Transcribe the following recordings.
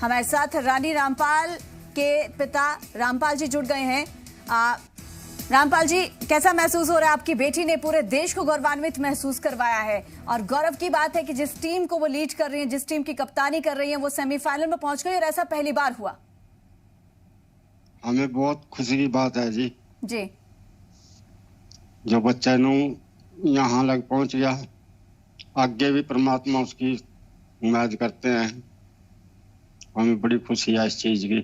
हमारे साथ रानी रामपाल के पिता रामपाल जी जुड़ गए हैं। रामपाल जी, कैसा महसूस हो रहा है? आपकी बेटी ने पूरे देश को गौरवान्वित महसूस करवाया है और गौरव की बात है कि जिस टीम को वो लीड कर रही हैं, जिस टीम की कप्तानी कर रही हैं, वो सेमीफाइनल में पहुंच गई और ऐसा पहली बार हुआ। हमें बहुत खुशी की बात है जी। जी, जो बच्चा नू यहाँ लग पहुंच गया, आगे भी परमात्मा उसकी उम्मीद करते हैं। हमें बड़ी खुशी है इस चीज की।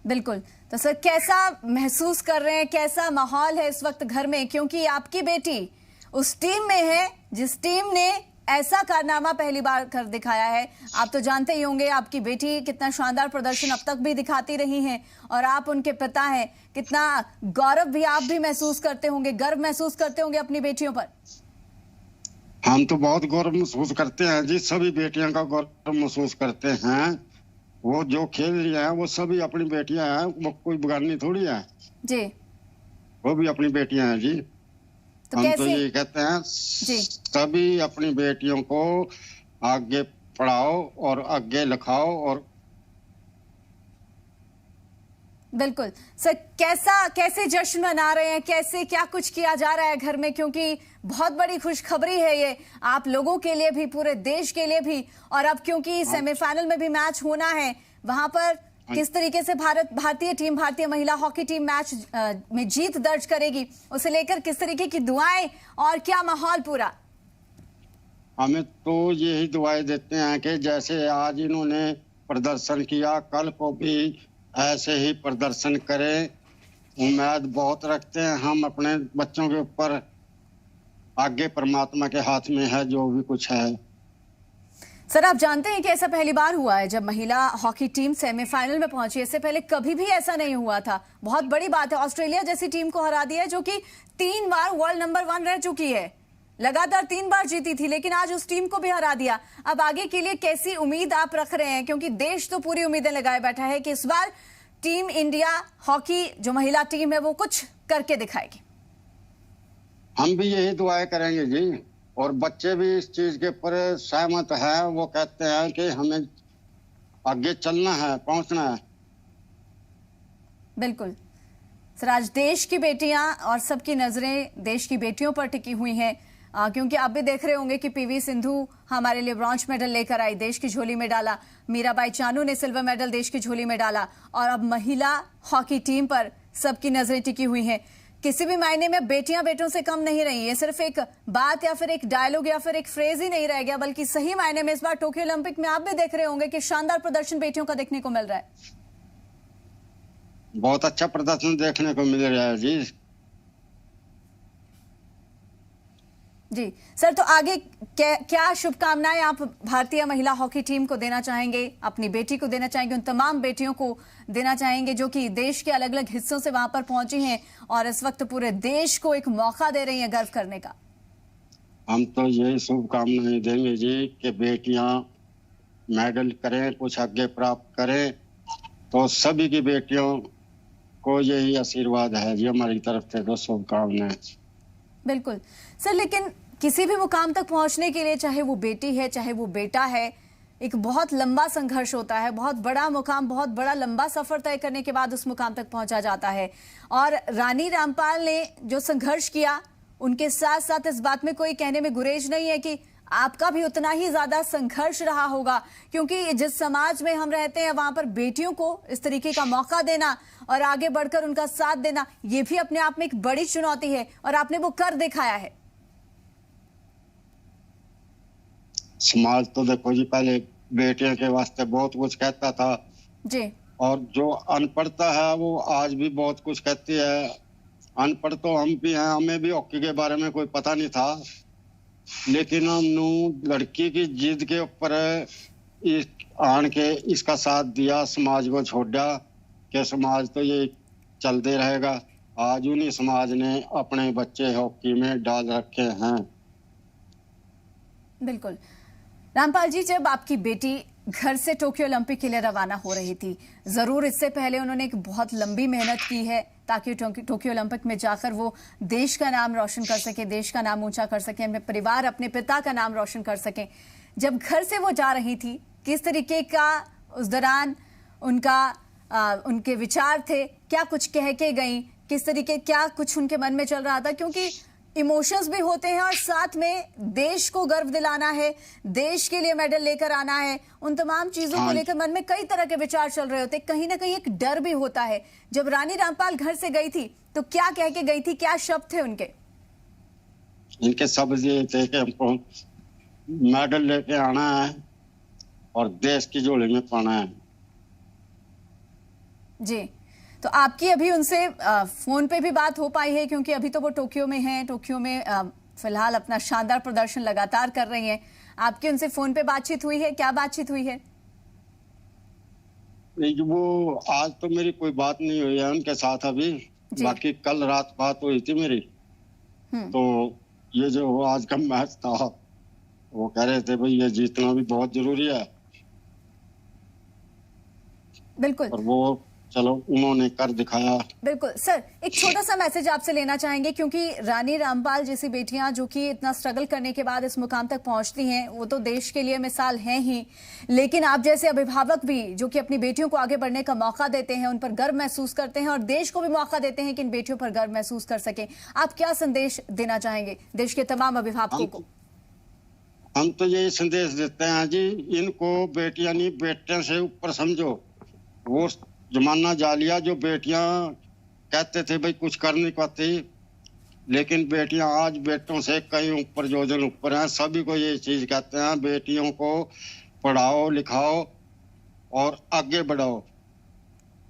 बिल्कुल। तो सर, कैसा महसूस कर रहे हैं, कैसा माहौल है इस वक्त घर में, क्योंकि आपकी बेटी उस टीम में है जिस टीम ने ऐसा कारनामा पहली बार कर दिखाया है। आप तो जानते ही होंगे आपकी बेटी कितना शानदार प्रदर्शन अब तक भी दिखाती रही हैं और आप उनके पिता हैं। कितना गौरव भी आप भी महसूस करते होंगे, गर्व महसूस करते होंगे अपनी बेटियों पर। हम तो बहुत गौरव महसूस करते हैं जी, सभी बेटियां का गौरव महसूस करते हैं। वो जो खेल रही है वो सभी अपनी बेटियां हैं, वो कोई बगानी थोड़ी है जी। वो भी अपनी बेटियां हैं जी। तो हम कैसे? तो ये कहते हैं जी, सभी अपनी बेटियों को आगे पढ़ाओ और आगे लिखाओ। और बिल्कुल सर, कैसे जश्न मना रहे हैं, कैसे क्या कुछ किया जा रहा है घर में, क्योंकि बहुत बड़ी खुशखबरी है ये आप लोगों के लिए भी, पूरे देश के लिए भी। और अब क्योंकि सेमीफाइनल में भी मैच होना है, वहां पर किस तरीके से भारतीय महिला हॉकी टीम मैच में जीत दर्ज करेगी, उसे लेकर किस तरीके की दुआएं और क्या माहौल पूरा? हमें तो यही दुआएं देते हैं कि जैसे आज इन्होंने प्रदर्शन किया, कल को भी ऐसे ही प्रदर्शन करें। उम्मीद बहुत रखते हैं हम अपने बच्चों के ऊपर। आगे परमात्मा के हाथ में है जो भी कुछ है। सर, आप जानते हैं कि ऐसा पहली बार हुआ है जब महिला हॉकी टीम सेमीफाइनल में पहुंची। इससे पहले कभी भी ऐसा नहीं हुआ था। बहुत बड़ी बात है। ऑस्ट्रेलिया जैसी टीम को हरा दिया है जो कि 3 बार वर्ल्ड नंबर 1 रह चुकी है, लगातार 3 बार जीती थी, लेकिन आज उस टीम को भी हरा दिया। अब आगे के लिए कैसी उम्मीद आप रख रहे हैं, क्योंकि देश तो पूरी उम्मीदें लगाए बैठा है कि इस बार टीम इंडिया हॉकी जो महिला टीम है वो कुछ करके दिखाएगी। हम भी यही दुआएं करेंगे जी, और बच्चे भी इस चीज के ऊपर सहमत हैं। वो कहते हैं कि हमें आगे चलना है, पहुंचना है। बिल्कुल सर, आज देश की बेटियां और सबकी नजरें देश की बेटियों पर टिकी हुई हैं, क्योंकि आप भी देख रहे होंगे कि पीवी सिंधु हमारे लिए ब्रॉन्ज मेडल लेकर आई, देश की झोली में डाला। मीराबाई चानू ने सिल्वर मेडल देश की झोली में डाला और अब महिला हॉकी टीम पर सबकी नजरें टिकी हुई हैं। किसी भी मायने में बेटियां बेटों से कम नहीं रही। ये सिर्फ एक बात या फिर एक डायलॉग या फिर एक फ्रेज ही नहीं रह गया, बल्कि सही मायने में इस बार टोक्यो ओलंपिक में आप भी देख रहे होंगे कि शानदार प्रदर्शन बेटियों का देखने को मिल रहा है। बहुत अच्छा प्रदर्शन देखने को मिल रहा है जी। जी सर, तो आगे क्या शुभकामनाएं आप भारतीय महिला हॉकी टीम को देना चाहेंगे, अपनी बेटी को देना चाहेंगे, उन तमाम बेटियों को देना चाहेंगे जो कि देश के अलग अलग हिस्सों से वहां पर पहुंची हैं और इस वक्त पूरे देश को एक मौका दे रही हैं गर्व करने का? हम तो यही शुभकामनाएं देंगे जी कि बेटियां मेडल करें, कुछ आगे प्राप्त करें। तो सभी की बेटियों को यही आशीर्वाद है जी हमारी तरफ से, तो शुभकामनाएं। बिल्कुल सर, लेकिन किसी भी मुकाम तक पहुंचने के लिए, चाहे वो बेटी है चाहे वो बेटा है, एक बहुत लंबा संघर्ष होता है। बहुत बड़ा मुकाम, बहुत बड़ा लंबा सफर तय करने के बाद उस मुकाम तक पहुंचा जाता है। और रानी रामपाल ने जो संघर्ष किया, उनके साथ साथ इस बात में कोई कहने में गुरेज नहीं है कि आपका भी उतना ही ज्यादा संघर्ष रहा होगा, क्योंकि जिस समाज में हम रहते हैं वहां पर बेटियों को इस तरीके का मौका देना और आगे बढ़कर उनका साथ देना, ये भी अपने आप में एक बड़ी चुनौती है और आपने वो कर दिखाया है। समाज तो देखो जी, पहले बेटियों के वास्ते बहुत कुछ कहता था जी, और जो अनपढ़ता है वो आज भी बहुत कुछ कहती है। अनपढ़ तो हम भी हैं, हमें भी हॉकी के बारे में कोई पता नहीं था, लेकिन हमने लड़की की जिद के ऊपर आन के इसका साथ दिया, समाज को छोड़ा कि समाज तो ये चलते रहेगा। आज उन्हीं समाज ने अपने बच्चे हॉकी में डाल रखे हैं। बिल्कुल रामपाल जी, जब आपकी बेटी घर से टोक्यो ओलंपिक के लिए रवाना हो रही थी, जरूर इससे पहले उन्होंने एक बहुत लंबी मेहनत की है ताकि टोक्यो ओलंपिक में जाकर वो देश का नाम रोशन कर सके, देश का नाम ऊंचा कर सके, अपने परिवार, अपने पिता का नाम रोशन कर सके। जब घर से वो जा रही थी किस तरीके का उस दौरान उनके विचार थे, क्या कुछ कह के गई, किस तरीके क्या कुछ उनके मन में चल रहा था, क्योंकि इमोशंस भी होते हैं और साथ में देश को गर्व दिलाना है, देश के लिए मेडल लेकर आना है, उन तमाम चीजों को लेकर मन में कई तरह के विचार चल रहे होते, कहीं ना कहीं एक डर भी होता है। जब रानी रामपाल घर से गई थी तो क्या कह के गई थी, क्या शब्द थे उनके? इनके शब्द ये थे कि हमको मेडल लेके आना है और देश की झोली में पाना है। जी, तो आपकी अभी उनसे फोन पे भी बात हो पाई है, क्योंकि अभी तो वो टोक्यो में हैं, टोक्यो में फिलहाल अपना शानदार प्रदर्शन लगातार कर रही हैं। आपकी उनसे फोन पे बातचीत हुई है, क्या बातचीत हुई है? नहीं, वो आज तो मेरी कोई बात नहीं हुई है उनके साथ अभी, बाकी कल रात बात हुई थी मेरी। तो ये जो आज का मैच था, वो कह रहे थे भाई ये जीतना भी बहुत जरूरी है। बिल्कुल। और वो चलो उन्होंने कर दिखाया। बिल्कुल सर, एक छोटा सा मैसेज आपसे लेना चाहेंगे, क्योंकि रानी रामपाल जैसी बेटियां जो कि इतना स्ट्रगल करने के बाद इस मुकाम तक पहुंचती हैं, वो तो देश के लिए मिसाल हैं ही, लेकिन आप जैसे अभिभावक भी जो कि अपनी बेटियों को आगे बढ़ने का मौका देते हैं, उन पर गर्व महसूस करते हैं और देश को भी मौका देते हैं कि इन बेटियों पर गर्व महसूस कर सकें, आप क्या संदेश देना चाहेंगे देश के तमाम अभिभावकों को? हम तो यही संदेश देते हैं जी, इनको बेटियां नहीं बेटे से ऊपर समझो। वो जमाना जा लिया जो बेटियां कहते थे भाई कुछ कर नहीं पाती, लेकिन बेटियां आज बेटों से कई ऊपर जोजन ऊपर हैं। सभी को ये चीज कहते हैं, बेटियों को पढ़ाओ लिखाओ और आगे बढ़ाओ।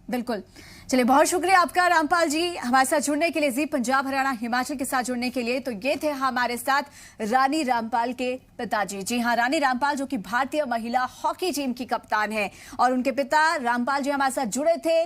बिल्कुल। चलिए, बहुत शुक्रिया आपका रामपाल जी हमारे साथ जुड़ने के लिए, जी पंजाब हरियाणा हिमाचल के साथ जुड़ने के लिए। तो ये थे हमारे साथ रानी रामपाल के पिताजी। जी हाँ, रानी रामपाल जो कि भारतीय महिला हॉकी टीम की कप्तान है और उनके पिता रामपाल जी हमारे साथ जुड़े थे।